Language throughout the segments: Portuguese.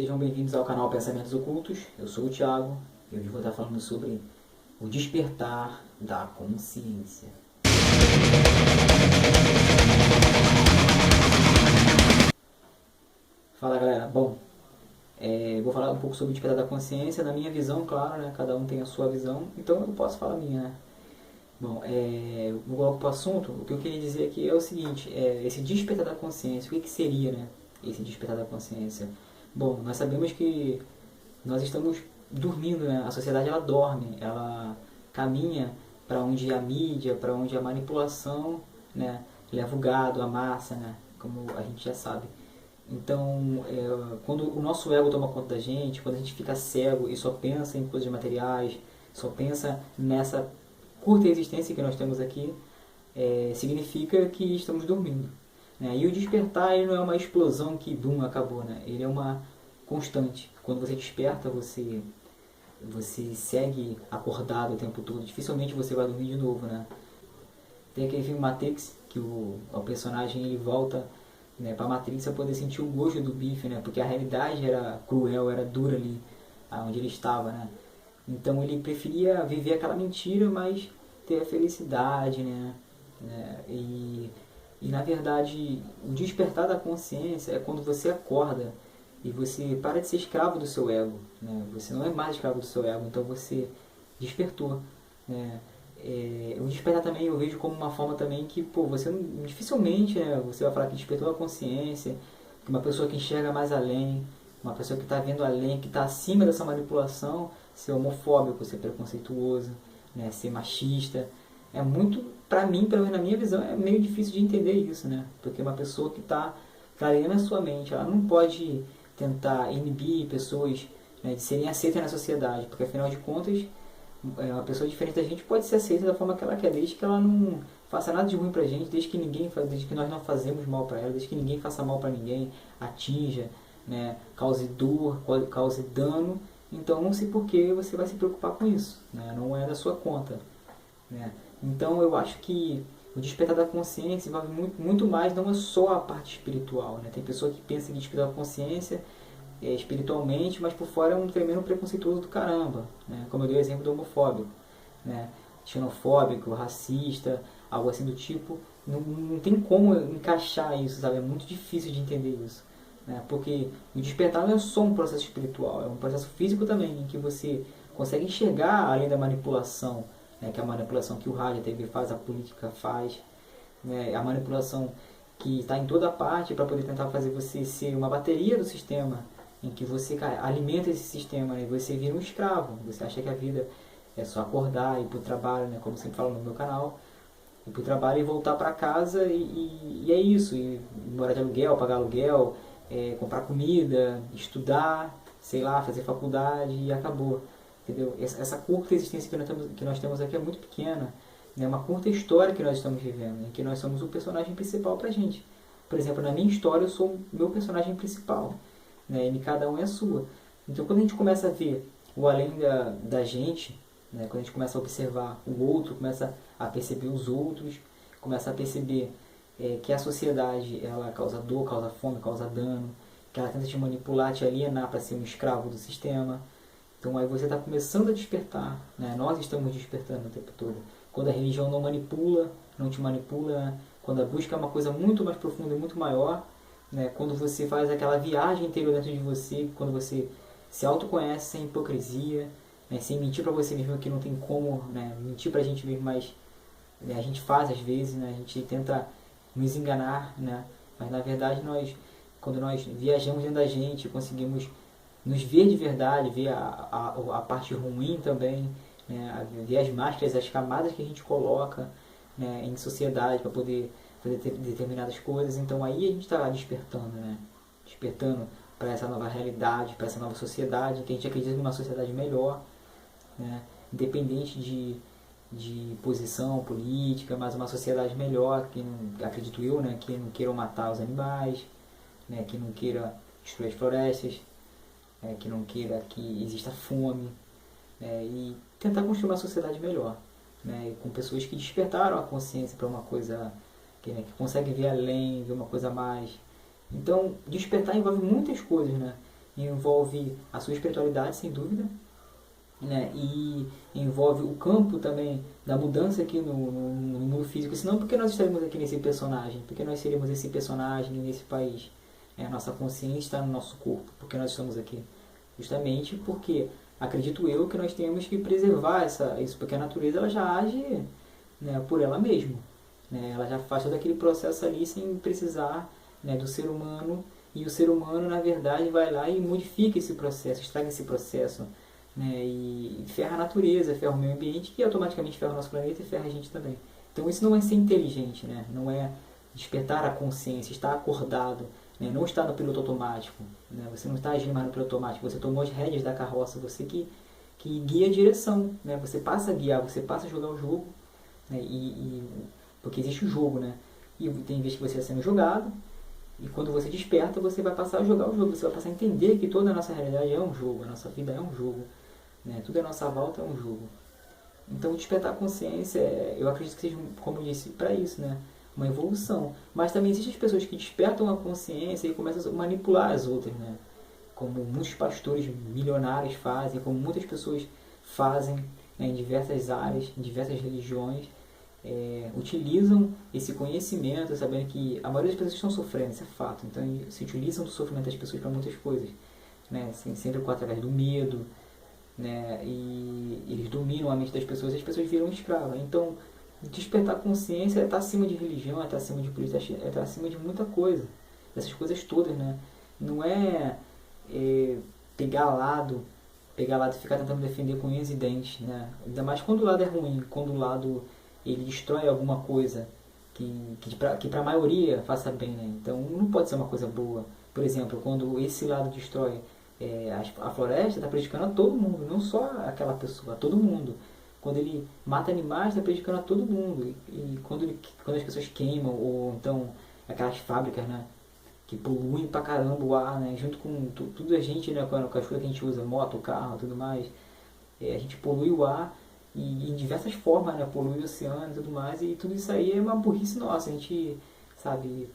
Sejam bem-vindos ao canal Pensamentos Ocultos. Eu sou o Thiago e hoje vou estar falando sobre o despertar da consciência. Fala, galera. Bom, vou falar um pouco sobre o despertar da consciência, na minha visão, claro, né? Cada um tem a sua visão, então eu posso falar a minha, né? Bom, vou logo para o assunto. O que eu queria dizer aqui é o seguinte, esse despertar da consciência, o que seria, né? Esse despertar da consciência. Bom, nós sabemos que nós estamos dormindo, né? A sociedade ela dorme, ela caminha para onde a mídia, para onde a manipulação, né, leva o gado, a massa, né, como a gente já sabe. Então, quando o nosso ego toma conta da gente, quando a gente fica cego e só pensa em coisas materiais, só pensa nessa curta existência que nós temos aqui, significa que estamos dormindo, né? E o despertar ele não é uma explosão que acabou, né? Ele é uma constante. Quando você desperta, você segue acordado o tempo todo. Dificilmente você vai dormir de novo, né? Tem aquele filme Matrix que o personagem ele volta, né, para Matrix para poder sentir o gosto do bife, né? Porque a realidade era cruel, era dura ali, onde ele estava, né? Então ele preferia viver aquela mentira, mas ter a felicidade, né? E na verdade, o despertar da consciência é quando você acorda e você para de ser escravo do seu ego, né? Você não é mais escravo do seu ego, então você despertou, né? O despertar também eu vejo como uma forma também que, pô, você não, dificilmente, né, você vai falar que despertou a consciência, que uma pessoa que enxerga mais além, uma pessoa que está vendo além, que está acima dessa manipulação, ser homofóbico, ser preconceituoso, né, ser machista. É muito, pra mim, pelo menos na minha visão, é meio difícil de entender isso, né? Porque uma pessoa que está clareando a sua mente, ela não pode tentar inibir pessoas, né, de serem aceitas na sociedade, porque afinal de contas, uma pessoa diferente da gente pode ser aceita da forma que ela quer, desde que ela não faça nada de ruim pra gente, desde que nós não fazemos mal pra ela, desde que ninguém faça mal pra ninguém, atinja, né, cause dor, cause dano. Então não sei por que você vai se preocupar com isso, né? Não é da sua conta, né? Então eu acho que o despertar da consciência envolve muito mais, não é só a parte espiritual, né? Tem pessoa que pensa que despertar da consciência espiritualmente, mas por fora é um tremendo preconceituoso do caramba, né? Como eu dei o exemplo do homofóbico, né? Xenofóbico, racista, algo assim do tipo. Não tem como encaixar isso, sabe? É muito difícil de entender isso, né? Porque o despertar não é só um processo espiritual, é um processo físico também, em que você consegue enxergar além da manipulação, né? Que é a manipulação que o rádio, a TV faz, a política faz, né? A manipulação que está em toda parte para poder tentar fazer você ser uma bateria do sistema, em que você alimenta esse sistema, né? E você vira um escravo. Você acha que a vida é só acordar, ir para o trabalho, né? Como sempre falo no meu canal, ir para o trabalho e voltar para casa e é isso. E morar de aluguel, pagar aluguel, comprar comida, estudar, sei lá, fazer faculdade e acabou. Entendeu? Essa curta existência que nós temos aqui é muito pequena. É uma curta história que nós estamos vivendo, em que nós somos o personagem principal pra gente. Por exemplo, na minha história eu sou o meu personagem principal, né? E cada um é a sua. Então quando a gente começa a ver o além da gente, né? Quando a gente começa a observar o outro, começa a perceber os outros, começa a perceber que a sociedade ela causa dor, causa fome, causa dano, que ela tenta te manipular, te alienar para ser um escravo do sistema. Então aí você está começando a despertar, né? Nós estamos despertando o tempo todo. Quando a religião não manipula, não te manipula, né? Quando a busca é uma coisa muito mais profunda e muito maior, né? Quando você faz aquela viagem interior dentro de você, quando você se autoconhece sem hipocrisia, né? Sem mentir para você mesmo, que não tem como, né? Mentir para a gente mesmo, mas né? A gente faz às vezes, né? A gente tenta nos enganar, né? Mas na verdade quando nós viajamos dentro da gente, conseguimos nos ver de verdade, ver a parte ruim também, né? Ver as máscaras, as camadas que a gente coloca, né, em sociedade para poder fazer determinadas coisas. Então aí a gente está despertando, né? Despertando para essa nova realidade, para essa nova sociedade, que a gente acredita numa sociedade melhor, né? Independente de posição política, mas uma sociedade melhor, que não, acredito eu, né, que não queiram matar os animais, né, que não queira destruir as florestas, que não queira que exista fome, e tentar construir uma sociedade melhor, né, com pessoas que despertaram a consciência para uma coisa que consegue ver além, ver uma coisa a mais. Então, despertar envolve muitas coisas, né? envolve a sua espiritualidade, sem dúvida, né? E envolve o campo também da mudança aqui no mundo físico. Senão, por que nós estaremos aqui nesse personagem? Por que nós seríamos esse personagem nesse país? A nossa consciência está no nosso corpo. Por que nós estamos aqui? Justamente porque acredito eu que nós temos que preservar isso, porque a natureza ela já age, né, por ela mesma, né? Ela já faz todo aquele processo ali sem precisar, né, do ser humano, e o ser humano na verdade vai lá e modifica esse processo, estraga esse processo, né, e ferra a natureza, ferra o meio ambiente, que automaticamente ferra o nosso planeta e ferra a gente também. Então isso não é ser inteligente, né? Não é despertar a consciência, estar acordado, né? Não está no piloto automático, né? Você não está agindo mais no piloto automático, você tomou as rédeas da carroça, você que guia a direção, né? Você passa a guiar, você passa a jogar o jogo, né? Porque existe o jogo, né? E tem vezes que você está sendo jogado, e quando você desperta, você vai passar a jogar o jogo, você vai passar a entender que toda a nossa realidade é um jogo, a nossa vida é um jogo, né? Tudo à nossa volta é um jogo. Então, despertar a consciência, eu acredito que seja, como eu disse, para isso, né? Uma evolução. Mas também existem as pessoas que despertam a consciência e começam a manipular as outras, né? Como muitos pastores milionários fazem, como muitas pessoas fazem, né, em diversas áreas, em diversas religiões, utilizam esse conhecimento, sabendo que a maioria das pessoas estão sofrendo, isso é fato. Então, se utilizam do sofrimento das pessoas para muitas coisas, né? Sempre através do medo, né? E eles dominam a mente das pessoas e as pessoas viram escravas. Então, despertar consciência é estar acima de religião, é estar acima de política, é estar acima de muita coisa. Essas coisas todas, né? Não pegar lado e ficar tentando defender com unhas e dentes, né? Ainda mais quando o lado é ruim, quando o lado ele destrói alguma coisa que para a maioria faça bem, né? Então não pode ser uma coisa boa. Por exemplo, quando esse lado destrói a floresta, está prejudicando a todo mundo, não só aquela pessoa, a todo mundo. Quando ele mata animais, está prejudicando a todo mundo. E quando as pessoas queimam, ou então aquelas fábricas, né, que poluem pra caramba o ar, né, junto com tudo a gente, né, com as coisas que a gente usa, moto, carro, tudo mais, a gente polui o ar e em diversas formas, né, polui o oceano e tudo mais, e tudo isso aí é uma burrice nossa. A gente, sabe,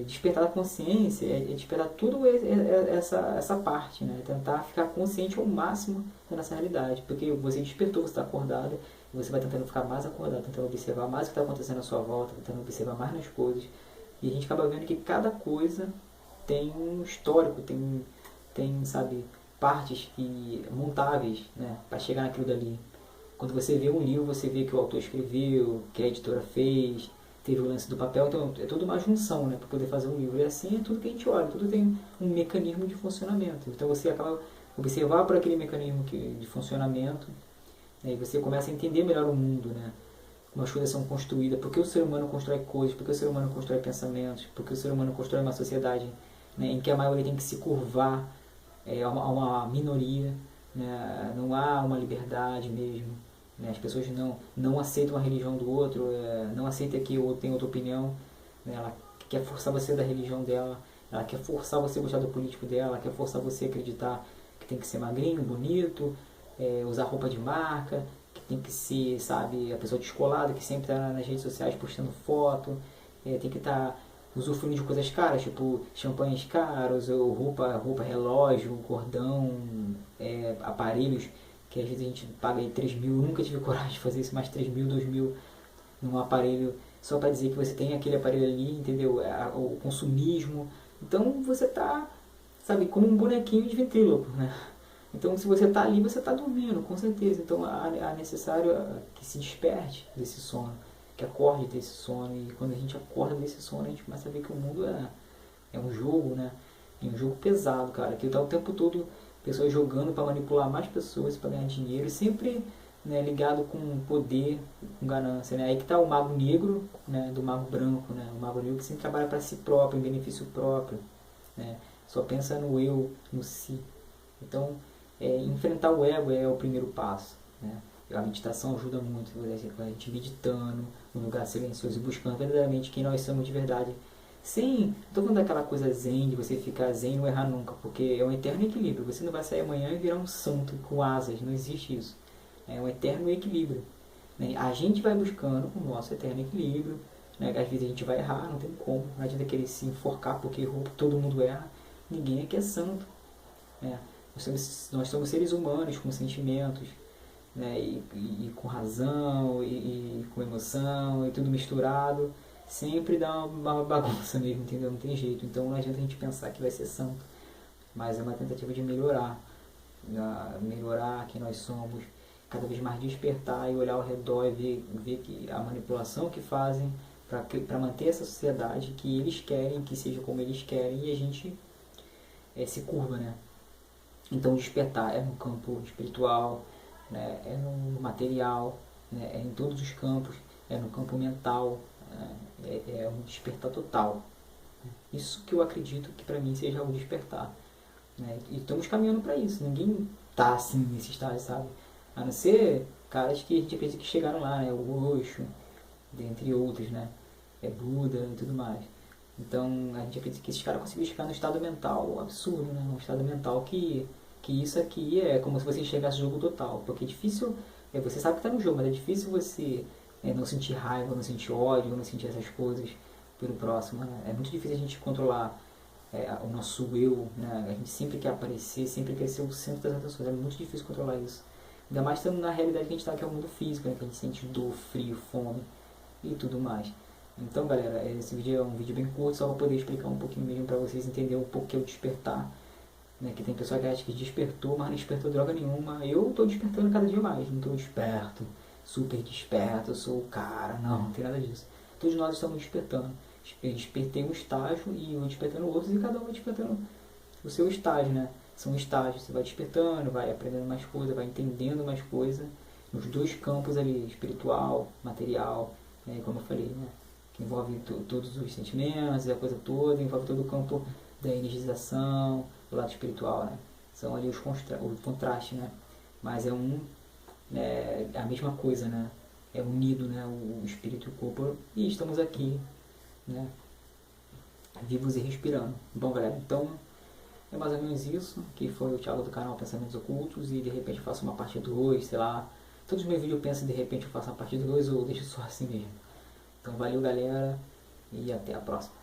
despertar a consciência é despertar toda essa parte, né? Tentar ficar consciente ao máximo da nossa realidade, porque você despertou, você está acordado, e você vai tentando ficar mais acordado, tentando observar mais o que está acontecendo à sua volta, tentando observar mais nas coisas, e a gente acaba vendo que cada coisa tem um histórico, tem sabe, partes montáveis, né, para chegar naquilo dali. Quando você vê um livro, você vê que o autor escreveu, que a editora fez, teve o lance do papel, então é toda uma junção, né, para poder fazer um livro. E assim é tudo que a gente olha, tudo tem um mecanismo de funcionamento. Então você acaba observar por aquele mecanismo de funcionamento, né, e você começa a entender melhor o mundo, né, como as coisas são construídas, porque o ser humano constrói coisas, porque o ser humano constrói pensamentos, porque o ser humano constrói uma sociedade, né, em que a maioria tem que se curvar a uma minoria, né, não há uma liberdade mesmo. Né, as pessoas não aceitam a religião do outro, não aceitam que o outro tem outra opinião, né, ela quer forçar você da religião dela, ela quer forçar você a gostar do político dela, ela quer forçar você a acreditar que tem que ser magrinho, bonito, usar roupa de marca, que tem que ser, sabe, a pessoa descolada que sempre está nas redes sociais postando foto, tem que estar usufruindo de coisas caras, tipo champanhes caros, ou roupa, relógio, cordão, aparelhos que às vezes a gente paga aí 3 mil, nunca tive coragem de fazer isso, mais 3 mil, 2 mil num aparelho, só para dizer que você tem aquele aparelho ali, entendeu? O consumismo. Então você tá, sabe, como um bonequinho de ventríloco, né? Então se você tá ali, você tá dormindo, com certeza. Então é necessário que se desperte desse sono, que acorde desse sono. E quando a gente acorda desse sono, a gente começa a ver que o mundo é um jogo, né? É um jogo pesado, cara, que tá o tempo todo pessoas jogando para manipular mais pessoas, para ganhar dinheiro, sempre, né, ligado com poder, com ganância, né? Aí que está o mago negro, né, do mago branco, né? O mago negro que sempre trabalha para si próprio, em benefício próprio, né? Só pensa no eu, no si. Então, enfrentar o ego é o primeiro passo, né? A meditação ajuda muito, a gente meditando, num lugar silencioso e buscando verdadeiramente quem nós somos de verdade. Sim, não estou falando daquela coisa zen, de você ficar zen e não errar nunca, porque é um eterno equilíbrio. Você não vai sair amanhã e virar um santo com asas, não existe isso. É um eterno equilíbrio, né? A gente vai buscando o nosso eterno equilíbrio, né? Às vezes a gente vai errar, não tem como, não adianta querer se enforcar porque todo mundo erra. Ninguém aqui é santo, né? Nós somos seres humanos com sentimentos, né? E com razão, e com emoção, e tudo misturado. Sempre dá uma bagunça mesmo, entendeu? Não tem jeito. Então não adianta a gente pensar que vai ser santo, mas é uma tentativa de melhorar, né? Melhorar quem nós somos, cada vez mais despertar e olhar ao redor e ver que a manipulação que fazem para manter essa sociedade que eles querem, que seja como eles querem, e a gente se curva, né? Então despertar é no campo espiritual, né? É no material, né? É em todos os campos, é no campo mental, né? É um despertar total. Isso que eu acredito que para mim seja o despertar, né? E estamos caminhando para isso. Ninguém tá assim nesse estágio, sabe? A não ser caras que a gente acredita que chegaram lá, né? O Osho, dentre outros, né? É Buda e tudo mais. Então a gente acredita que esses caras conseguiram chegar no estado mental absurdo, né? Um estado mental que isso aqui é como se você chegasse no jogo total. Porque é difícil, você sabe que tá no jogo, mas é difícil você não sentir raiva, não sentir ódio, não sentir essas coisas pelo próximo, né? É muito difícil a gente controlar o nosso eu, né? A gente sempre quer aparecer, sempre quer ser o centro das atenções. É muito difícil controlar isso. Ainda mais estando na realidade que a gente está, que é o mundo físico, né? Que a gente sente dor, frio, fome e tudo mais. Então, galera, esse vídeo é um vídeo bem curto, só para poder explicar um pouquinho mesmo para vocês entenderem um pouco que é o despertar. Né? Que tem pessoa que acha que despertou, mas não despertou droga nenhuma. Eu tô despertando cada dia mais, não tô desperto, super desperto, eu sou o cara, não tem nada disso. Todos nós estamos despertando. Despertei um estágio e eu despertando outros e cada um vai despertando o seu estágio, né? São estágios, você vai despertando, vai aprendendo mais coisa, vai entendendo mais coisa nos dois campos ali, espiritual, material, né? Como eu falei, né? Que envolve todos os sentimentos, a coisa toda, envolve todo o campo da energização, do lado espiritual, né? São ali o contraste, né? Mas é a mesma coisa, né? É unido, né? O espírito e o corpo, e estamos aqui, né? Vivos e respirando. Bom, galera, então é mais ou menos isso, que foi o Thiago do canal Pensamentos Ocultos, e de repente eu faço uma parte 2, sei lá. Todos os meus vídeos eu penso de repente eu faço uma parte 2 ou deixo só assim mesmo. Então valeu, galera, e até a próxima.